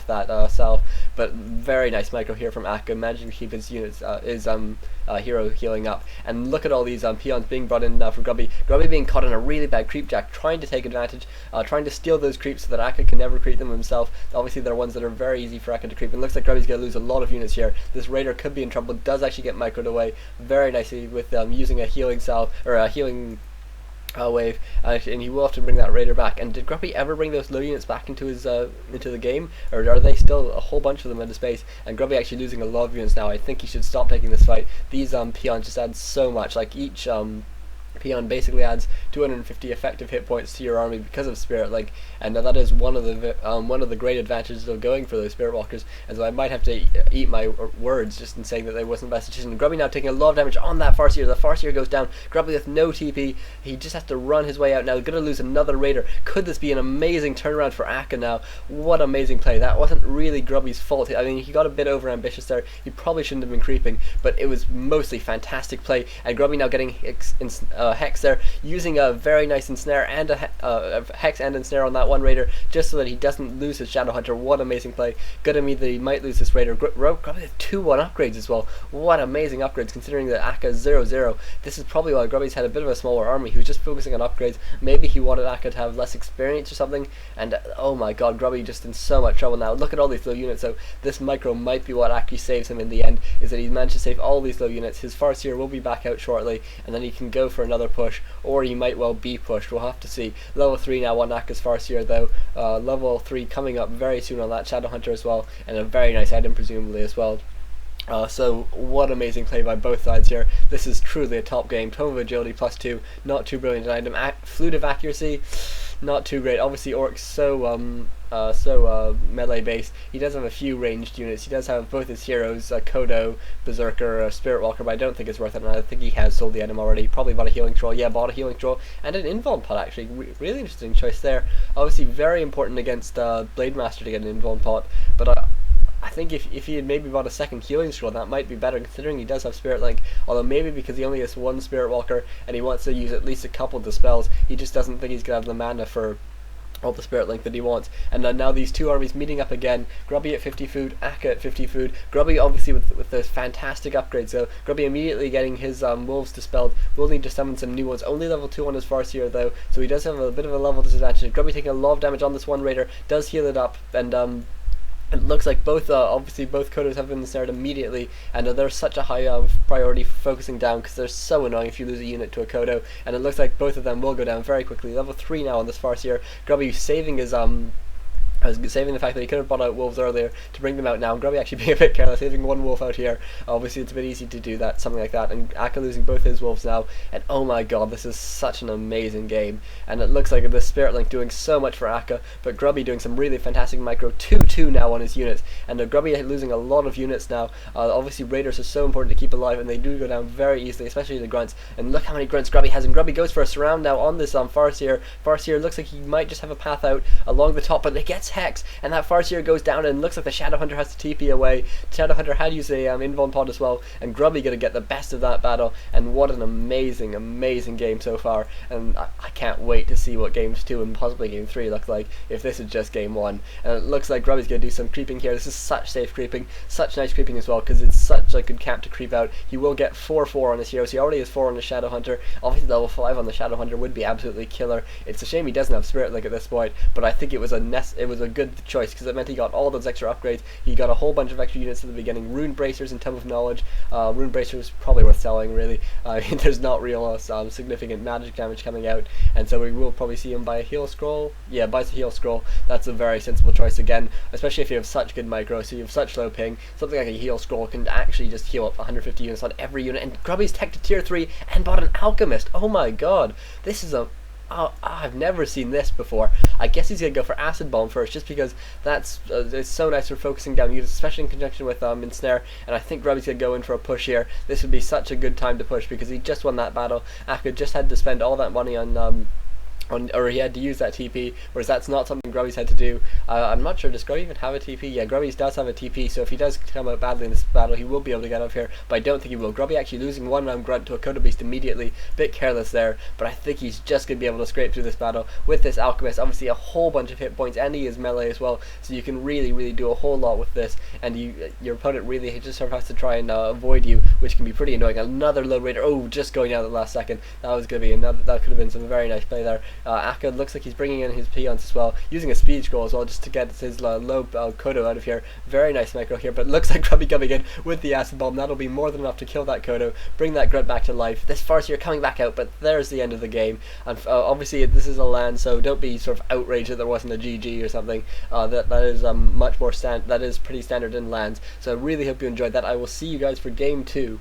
that salve. But very nice micro here from Akka, managing to keep his units, hero healing up. And look at all these peons being brought in now for Grubby. Grubby being caught in a really bad creep jack, trying to take advantage, trying to steal those creeps so that Akka can never creep them himself. Obviously, they're ones that are very easy for Akka to creep. And it looks like Grubby's going to lose a lot of units here. This Raider could be in trouble, does actually get microed away very nicely with using a healing salve, or a healing wave, and he will have to bring that Raider back. And did Grubby ever bring those low units back into his into the game, or are they still a whole bunch of them into space? And Grubby actually losing a lot of units now. I think he should stop taking this fight. These peons just add so much. Like each peon basically adds 250 effective hit points to your army because of Spirit Link, and that is one of the great advantages of going for those Spirit Walkers. And so I might have to eat my words just in saying that they wasn't the best decision. Grubby now taking a lot of damage on that Farseer. The Farseer goes down. Grubby with no TP. He just has to run his way out now. Going to lose another Raider. Could this be an amazing turnaround for Akka now? What amazing play. That wasn't really Grubby's fault. I mean, he got a bit over ambitious there. He probably shouldn't have been creeping, but it was mostly fantastic play. And Grubby now getting Hex there, using a very nice ensnare and a Hex and ensnare on that one Raider, just so that he doesn't lose his Shadow Hunter. What amazing play. Gonna mean that he might lose this Raider. Grubby with 2-1 upgrades as well. What amazing upgrades, considering that Akka is 0-0. This is probably why Grubby's had a bit of a smaller army. He was just focusing on upgrades. Maybe he wanted Akka to have less experience or something, and oh my god, Grubby just in so much trouble now. Look at all these low units. So this micro might be what actually saves him in the end, is that he's managed to save all these low units. His Farseer will be back out shortly, and then he can go for another push, or he might well be pushed. We'll have to see. Level 3 now on Akka's Farseer though. Level 3 coming up very soon on that Shadow Hunter as well, and a very nice item presumably as well. So what amazing play by both sides here. This is truly a top game. Tome of Agility +2, not too brilliant an item. Flute of Accuracy, not too great. Obviously Orc's so melee based. He does have a few ranged units. He does have both his heroes, Kodo, Berserker, Spirit Walker, but I don't think it's worth it, and I think he has sold the item already. Probably bought a Healing Troll. Yeah, bought a Healing Troll and an Invuln Pot actually. Really interesting choice there. Obviously very important against Blade Master to get an Invuln Pot, but I think if he had maybe bought a second Healing Scroll, that might be better, considering he does have Spirit Link. Although maybe because he only has one Spirit Walker and he wants to use at least a couple of the spells, he just doesn't think he's going to have the mana for all the Spirit Link that he wants. And now these two armies meeting up again. Grubby at 50 food, Akka at 50 food. Grubby obviously with those fantastic upgrades, so Grubby immediately getting his wolves dispelled. Will need to summon some new ones. Only level 2 on his Farseer though, so he does have a bit of a level disadvantage. Grubby taking a lot of damage on this one Raider, does heal it up, and it looks like both, obviously both Kodos have been ensnared immediately, and there's such a high priority for focusing down, because they're so annoying if you lose a unit to a Kodo, and it looks like both of them will go down very quickly. Level 3 now on this Farseer. Grubby saving his saving the fact that he could have brought out wolves earlier to bring them out now. Grubby actually being a bit careless, leaving one wolf out here. Obviously it's a bit easy to do that, something like that, and Akka losing both his wolves now, and oh my god, this is such an amazing game. And it looks like the Spirit Link doing so much for Akka, but Grubby doing some really fantastic micro. 2-2 now on his units, and Grubby losing a lot of units now. Obviously Raiders are so important to keep alive, and they do go down very easily, especially the grunts, and look how many grunts Grubby has, and Grubby goes for a surround now on this Farseer. Farseer looks like he might just have a path out along the top, but it gets Hex, and that Farseer goes down, and looks like the Shadow Hunter has to TP away. Shadow Hunter had used a Invuln Pod as well, and Grubby gonna get the best of that battle, and what an amazing, amazing game so far. And I can't wait to see what games 2 and possibly game 3 look like if this is just game 1. And it looks like Grubby's gonna do some creeping here. This is such safe creeping, such nice creeping as well, because it's such a good camp to creep out. He will get 4-4 on his heroes. He already has 4 on the Shadow Hunter. Obviously level 5 on the Shadow Hunter would be absolutely killer. It's a shame he doesn't have Spirit Link at this point, but I think it was a good choice, because it meant he got all those extra upgrades. He got a whole bunch of extra units at the beginning. Rune Bracers and Tome of Knowledge. Rune Bracers probably worth selling, really. There's not real significant magic damage coming out, and so we will probably see him buy a heal scroll. Yeah, buys a heal scroll. That's a very sensible choice again, especially if you have such good micro, so you have such low ping. Something like a heal scroll can actually just heal up 150 units on every unit. And Grubby's tech to tier 3 and bought an Alchemist. Oh my god, this is I've never seen this before. I guess he's gonna go for Acid Bomb first, just because that's it's so nice for focusing down units, especially in conjunction with Ensnare. And I think Grubby's gonna go in for a push here. This would be such a good time to push, because he just won that battle. Akka just had to spend all that money on or he had to use that TP, whereas that's not something Grubby's had to do. I'm not sure, does Grubby even have a TP? Yeah, Grubby does have a TP, so if he does come out badly in this battle, he will be able to get up here, but I don't think he will. Grubby actually losing one round grunt to a Kodo Beast immediately, bit careless there, but I think he's just going to be able to scrape through this battle with this Alchemist. Obviously a whole bunch of hit points, and he is melee as well, so you can really do a whole lot with this, and your opponent really just sort of has to try and avoid you, which can be pretty annoying. Another low raider, oh, just going out at the last second. That was going to be another, that could have been some very nice play there. Akka looks like he's bringing in his peons as well, using a speed scroll as well just to get his low Kodo out of here. Very nice micro here, but it looks like Grubby coming in with the acid bomb. That'll be more than enough to kill that Kodo, bring that grunt back to life. This Farseer coming back out, but there's the end of the game. And obviously this is a land, so don't be sort of outraged that there wasn't a GG or something. That is much more that is pretty standard in lands. So I really hope you enjoyed that. I will see you guys for game 2.